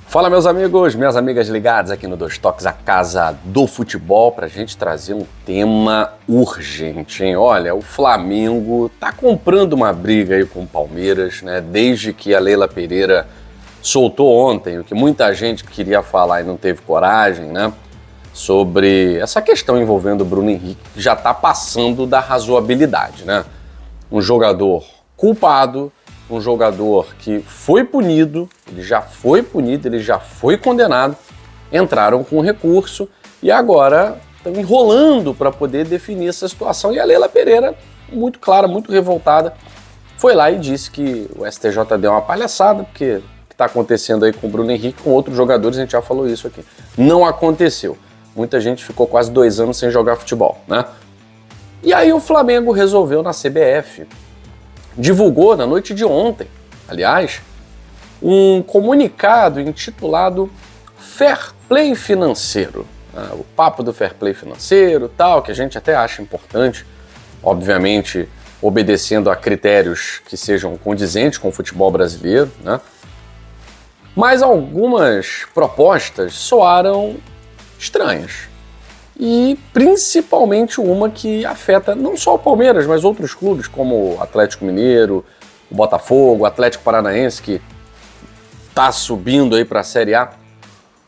Fala, meus amigos, minhas amigas ligadas aqui no Dois Toques, a casa do futebol, pra gente trazer um tema urgente, hein? Olha, o Flamengo tá comprando uma briga aí com o Palmeiras, né? Desde que a Leila Pereira soltou ontem, o que muita gente queria falar e não teve coragem, né? Sobre essa questão envolvendo o Bruno Henrique, que já tá passando da razoabilidade, né? Um jogador culpado, um jogador que foi punido, ele já foi condenado, entraram com recurso e agora estão enrolando para poder definir essa situação. E a Leila Pereira, muito clara, muito revoltada, foi lá e disse que o STJ deu uma palhaçada, porque o que está acontecendo aí com o Bruno Henrique, com outros jogadores, a gente já falou isso aqui. Não aconteceu. Muita gente ficou quase 2 anos sem jogar futebol, né? E aí o Flamengo resolveu na CBF, divulgou na noite de ontem, aliás, um comunicado intitulado Fair Play Financeiro. O papo do Fair Play Financeiro, tal, que a gente até acha importante, obviamente obedecendo a critérios que sejam condizentes com o futebol brasileiro, né? Mas algumas propostas soaram estranhas. E principalmente uma que afeta não só o Palmeiras, mas outros clubes como o Atlético Mineiro, o Botafogo, o Atlético Paranaense, que está subindo aí para a Série A,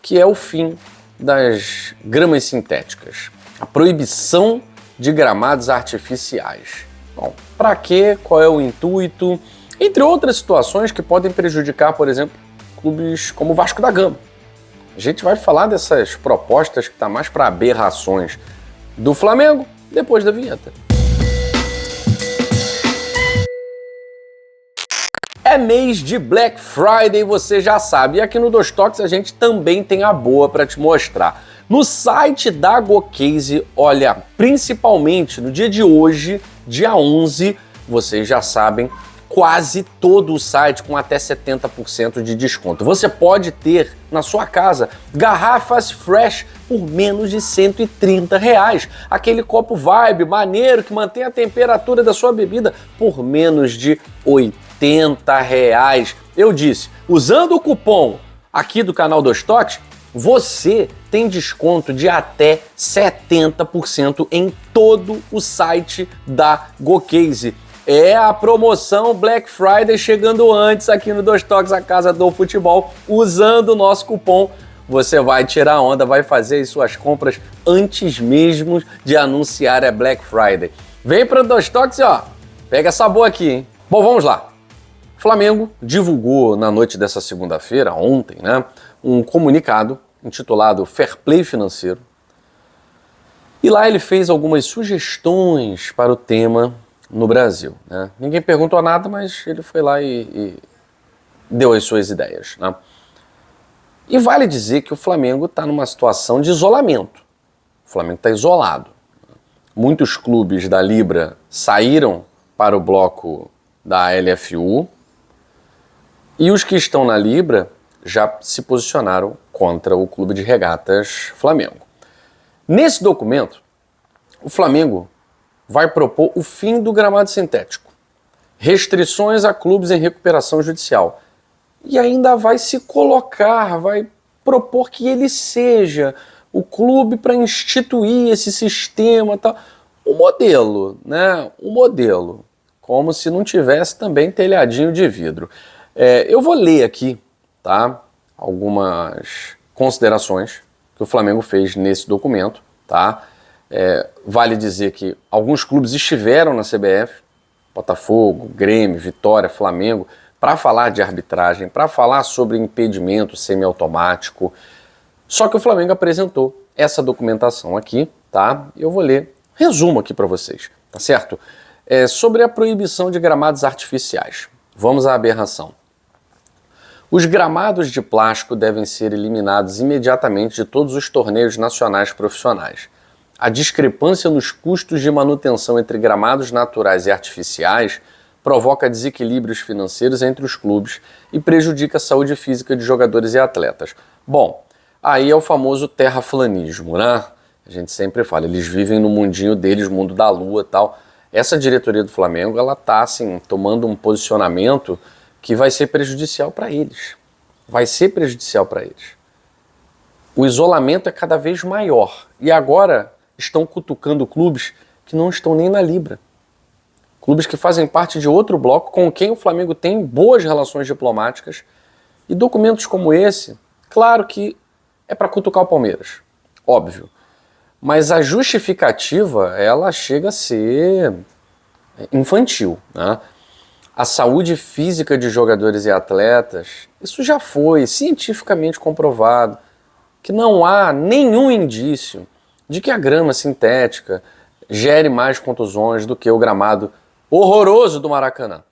que é o fim das gramas sintéticas. A proibição de gramados artificiais. Bom, para quê? Qual é o intuito? Entre outras situações que podem prejudicar, por exemplo, clubes como o Vasco da Gama. A gente vai falar dessas propostas que tá mais para aberrações do Flamengo depois da vinheta. É mês de Black Friday, você já sabe. E aqui no Dois Toques a gente também tem a boa para te mostrar. No site da GoCase, olha, principalmente no dia de hoje, dia 11, vocês já sabem, quase todo o site com até 70% de desconto. Você pode ter na sua casa garrafas fresh por menos de R$130. Aquele copo Vibe maneiro que mantém a temperatura da sua bebida por menos de R$80. Eu disse, usando o cupom aqui do canal Dois Toques, você tem desconto de até 70% em todo o site da GoCase. É a promoção Black Friday chegando antes aqui no Dois Toques, a casa do futebol. Usando o nosso cupom, você vai tirar onda, vai fazer as suas compras antes mesmo de anunciar a Black Friday. Vem para o Dois Toques e ó, pega essa boa aqui, hein? Bom, vamos lá. O Flamengo divulgou na noite dessa segunda-feira, ontem, né, um comunicado intitulado Fair Play Financeiro. E lá ele fez algumas sugestões para o tema no Brasil, né? Ninguém perguntou nada, mas ele foi lá e deu as suas ideias, né? E vale dizer que o Flamengo está numa situação de isolamento. O Flamengo está isolado. Muitos clubes da Libra saíram para o bloco da LFU e os que estão na Libra já se posicionaram contra o Clube de Regatas Flamengo. Nesse documento, o Flamengo vai propor o fim do gramado sintético, restrições a clubes em recuperação judicial e ainda vai se colocar, vai propor que ele seja o clube para instituir esse sistema, tal. O modelo, né? O modelo, como se não tivesse também telhadinho de vidro. Eu vou ler aqui, tá? Algumas considerações que o Flamengo fez nesse documento, tá? Vale dizer que alguns clubes estiveram na CBF, Botafogo, Grêmio, Vitória, Flamengo, para falar de arbitragem, para falar sobre impedimento semiautomático. Só que o Flamengo apresentou essa documentação aqui, tá? Eu vou ler, resumo aqui para vocês, tá certo? Sobre a proibição de gramados artificiais. Vamos à aberração. Os gramados de plástico devem ser eliminados imediatamente de todos os torneios nacionais profissionais. A discrepância nos custos de manutenção entre gramados naturais e artificiais provoca desequilíbrios financeiros entre os clubes e prejudica a saúde física de jogadores e atletas. Bom, aí é o famoso terraflanismo, né? A gente sempre fala, eles vivem no mundinho deles, mundo da lua e tal. Essa diretoria do Flamengo, ela tá assim, tomando um posicionamento que vai ser prejudicial para eles. vai ser prejudicial para eles. O isolamento é cada vez maior. E agora estão cutucando clubes que não estão nem na Libra. Clubes que fazem parte de outro bloco com quem o Flamengo tem boas relações diplomáticas. E documentos como esse, claro que é para cutucar o Palmeiras, óbvio. Mas a justificativa, ela chega a ser infantil, né? A saúde física de jogadores e atletas, isso já foi cientificamente comprovado, que não há nenhum indício de que a grama sintética gere mais contusões do que o gramado horroroso do Maracanã,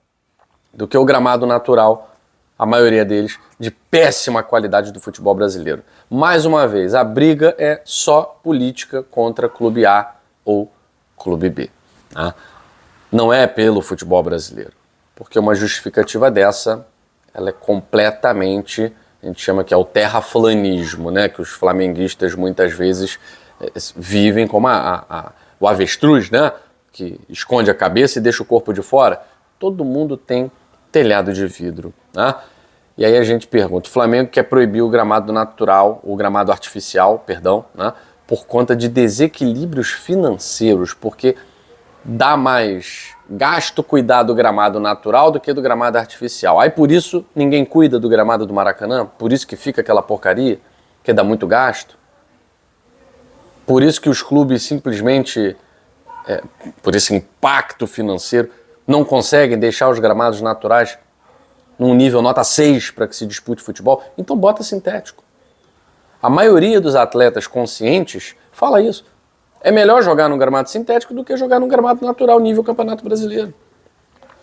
do que o gramado natural, a maioria deles, de péssima qualidade do futebol brasileiro. Mais uma vez, a briga é só política contra Clube A ou Clube B, né? Não é pelo futebol brasileiro, porque uma justificativa dessa, ela é completamente, a gente chama que é o terraflanismo, né? Que os flamenguistas muitas vezes vivem como o avestruz, né? Que esconde a cabeça e deixa o corpo de fora. Todo mundo tem telhado de vidro, né? E aí a gente pergunta, o Flamengo quer proibir o gramado natural, o gramado artificial, perdão, né? Por conta de desequilíbrios financeiros, porque dá mais gasto cuidar do gramado natural do que do gramado artificial. Aí por isso ninguém cuida do gramado do Maracanã, por isso que fica aquela porcaria, que dá muito gasto. Por isso que os clubes simplesmente, por esse impacto financeiro, não conseguem deixar os gramados naturais num nível nota 6 para que se dispute futebol. Então bota sintético. A maioria dos atletas conscientes fala isso. É melhor jogar no gramado sintético do que jogar no gramado natural nível Campeonato Brasileiro.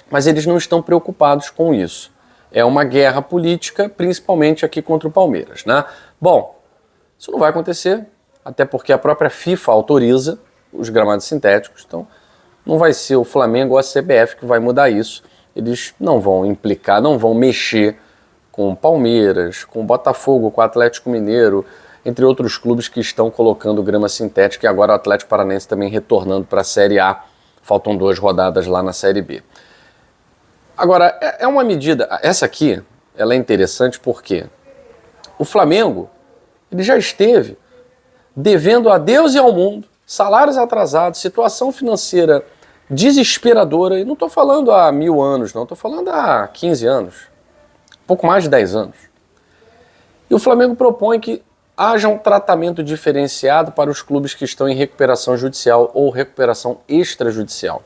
Mas eles não estão preocupados com isso. É uma guerra política, principalmente aqui contra o Palmeiras, né? Bom, isso não vai acontecer, até porque a própria FIFA autoriza os gramados sintéticos, então não vai ser o Flamengo ou a CBF que vai mudar isso. Eles não vão implicar, não vão mexer com o Palmeiras, com o Botafogo, com o Atlético Mineiro, entre outros clubes que estão colocando grama sintética, e agora o Atlético Paranaense também retornando para a Série A. Faltam 2 rodadas lá na Série B. Agora, é uma medida, essa aqui, ela é interessante porque o Flamengo, ele já esteve devendo a Deus e ao mundo, salários atrasados, situação financeira desesperadora, e não estou falando há 1000 anos, não, estou falando há 15 anos, pouco mais de 10 anos. E o Flamengo propõe que haja um tratamento diferenciado para os clubes que estão em recuperação judicial ou recuperação extrajudicial.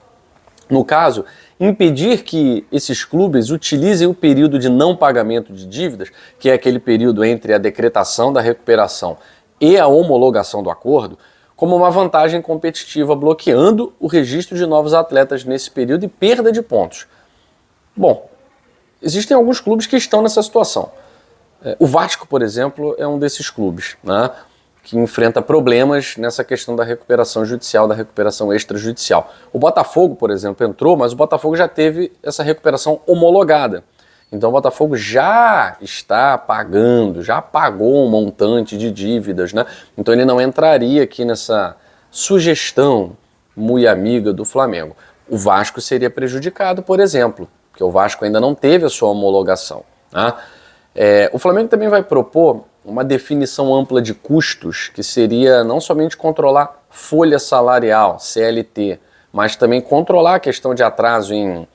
No caso, impedir que esses clubes utilizem o período de não pagamento de dívidas, que é aquele período entre a decretação da recuperação e a homologação do acordo, como uma vantagem competitiva, bloqueando o registro de novos atletas nesse período e perda de pontos. Bom, existem alguns clubes que estão nessa situação. O Vasco, por exemplo, é um desses clubes, né, que enfrenta problemas nessa questão da recuperação judicial, da recuperação extrajudicial. O Botafogo, por exemplo, entrou, mas o Botafogo já teve essa recuperação homologada. Então o Botafogo já está pagando, já pagou um montante de dívidas, né? Então ele não entraria aqui nessa sugestão muito amiga do Flamengo. O Vasco seria prejudicado, por exemplo, porque o Vasco ainda não teve a sua homologação, né? O Flamengo também vai propor uma definição ampla de custos, que seria não somente controlar folha salarial, CLT, mas também controlar a questão de atraso em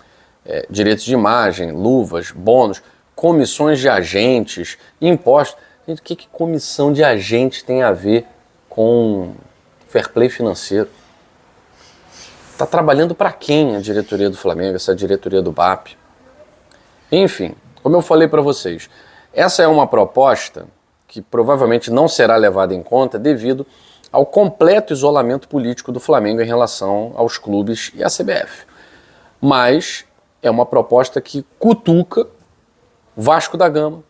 direitos de imagem, luvas, bônus, comissões de agentes, impostos. Gente, o que comissão de agente tem a ver com fair play financeiro? Está trabalhando para quem a diretoria do Flamengo, essa diretoria do BAP? Enfim, como eu falei para vocês, essa é uma proposta que provavelmente não será levada em conta devido ao completo isolamento político do Flamengo em relação aos clubes e à CBF. Mas é uma proposta que cutuca Vasco da Gama,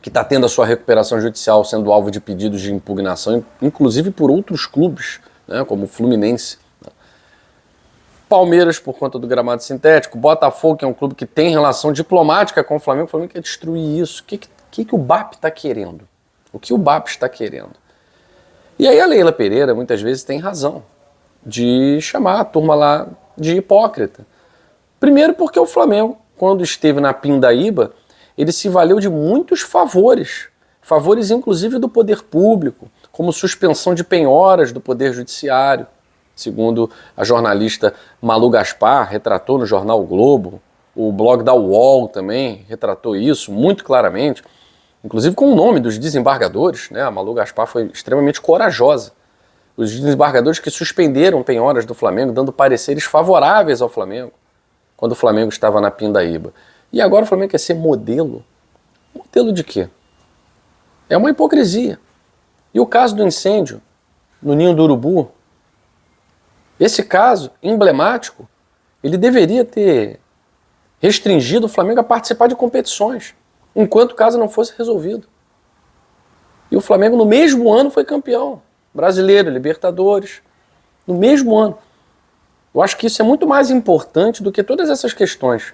que está tendo a sua recuperação judicial sendo alvo de pedidos de impugnação, inclusive por outros clubes, né, como o Fluminense. Palmeiras, por conta do gramado sintético. Botafogo, que é um clube que tem relação diplomática com o Flamengo quer destruir isso. O que o BAP está querendo? O que o BAP está querendo? E aí a Leila Pereira, muitas vezes, tem razão de chamar a turma lá de hipócrita. Primeiro porque o Flamengo, quando esteve na pindaíba, ele se valeu de muitos favores, favores inclusive do poder público, como suspensão de penhoras do poder judiciário, segundo a jornalista Malu Gaspar retratou no jornal o Globo. O blog da UOL também retratou isso muito claramente, inclusive com o nome dos desembargadores, né? A Malu Gaspar foi extremamente corajosa. Os desembargadores que suspenderam penhoras do Flamengo, dando pareceres favoráveis ao Flamengo, quando o Flamengo estava na pindaíba. E agora o Flamengo quer ser modelo? Modelo de quê? É uma hipocrisia. E o caso do incêndio no Ninho do Urubu, esse caso emblemático, ele deveria ter restringido o Flamengo a participar de competições, enquanto o caso não fosse resolvido. E o Flamengo no mesmo ano foi campeão brasileiro, Libertadores, no mesmo ano. Eu acho que isso é muito mais importante do que todas essas questões.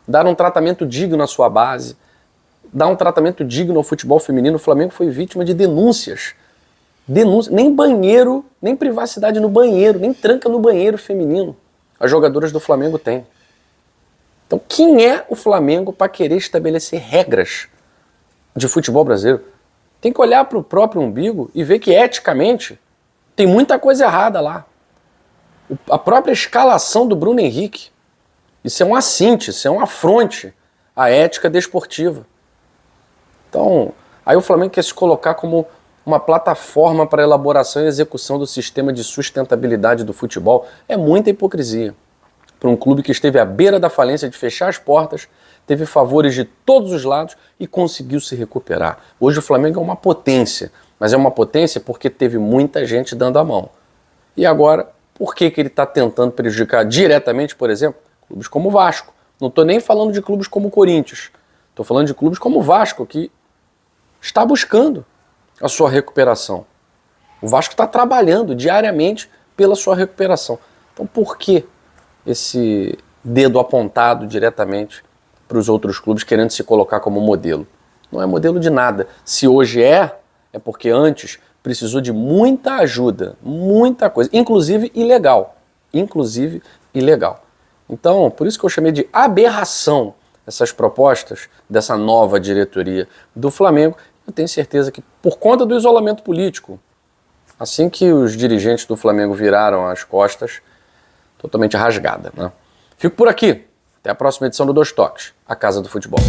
Dar um tratamento digno à sua base, dar um tratamento digno ao futebol feminino. O Flamengo foi vítima de denúncias. Nem banheiro, nem privacidade no banheiro, nem tranca no banheiro feminino as jogadoras do Flamengo têm. Então quem é o Flamengo para querer estabelecer regras de futebol brasileiro? Tem que olhar para o próprio umbigo e ver que eticamente tem muita coisa errada lá. A própria escalação do Bruno Henrique, isso é um assinte, isso é um afronte à ética desportiva. Então, aí o Flamengo quer se colocar como uma plataforma para a elaboração e execução do sistema de sustentabilidade do futebol. É muita hipocrisia. Para um clube que esteve à beira da falência de fechar as portas, teve favores de todos os lados e conseguiu se recuperar. Hoje o Flamengo é uma potência, mas é uma potência porque teve muita gente dando a mão. E agora, por que ele está tentando prejudicar diretamente, por exemplo, clubes como o Vasco? Não estou nem falando de clubes como o Corinthians. Estou falando de clubes como o Vasco, que está buscando a sua recuperação. O Vasco está trabalhando diariamente pela sua recuperação. Então por que esse dedo apontado diretamente para os outros clubes querendo se colocar como modelo? Não é modelo de nada. Se hoje é porque antes precisou de muita ajuda, muita coisa, inclusive ilegal. Inclusive ilegal. Então, por isso que eu chamei de aberração essas propostas dessa nova diretoria do Flamengo. Eu tenho certeza que por conta do isolamento político, assim que os dirigentes do Flamengo viraram as costas, totalmente rasgada, né? Fico por aqui. Até a próxima edição do Dois Toques, a Casa do Futebol.